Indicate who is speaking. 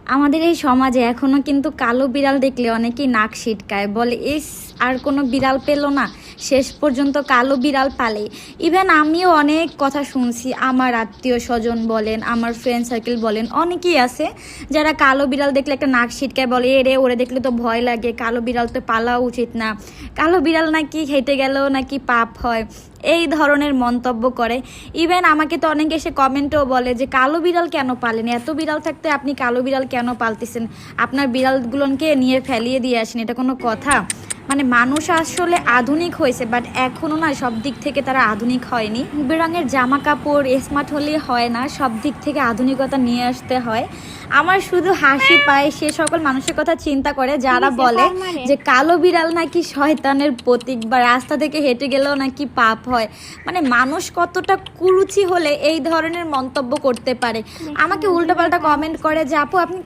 Speaker 1: আমাদের এই সমাজে এখনো কিন্তু কালো বিড়াল দেখলে অনেকেই নাক সিটকায়, বলে ইস আর কোনো বিড়াল পেলো না, শেষ পর্যন্ত কালো বিড়াল পালে। ইভেন আমিও অনেক কথা শুনছি, আমার আত্মীয় স্বজন বলেন, আমার ফ্রেন্ড সার্কেল বলেন, অনেকেই আছে যারা কালো বিড়াল দেখলে একটা নাক সিটকায়, বলে এ রে ওরে দেখলে তো ভয় লাগে, কালো বিড়াল তো পালা উচিত না, কালো বিড়াল নাকি হেঁটে গেলেও নাকি পাপ হয়, এই ধরনের মন্তব্য করে। ইভেন আমাকে তো অনেকে এসে কমেন্টও বলে যে কালো বিড়াল কেন পালেন, এত বিড়াল থাকতে আপনি কালো বিড়াল কেন পালতেছেন, আপনার বিড়ালগুলোকে নিয়ে ফেলিয়ে দিয়ে আসেন, এটা কোনো কথা? মানে মানুষ আসলে আধুনিক হয়েছে, বাট এখনও না সব দিক থেকে তারা আধুনিক হয়নি। রঙের জামা কাপড় স্মার্ট হলে হয় না, সব দিক থেকে আধুনিকতা নিয়ে আসতে হয়। আমার শুধু হাসি পায় সে সকল মানুষের কথা চিন্তা করে যারা বলে যে কালো বিড়াল নাকি শয়তানের প্রতীক, বা রাস্তা থেকে হেঁটে গেলেও নাকি পাপ হয়। মানে মানুষ কতটা কুরুচি হলে এই ধরনের মন্তব্য করতে পারে। আমাকে উল্টোপাল্টা কমেন্ট করে যে আপু আপনি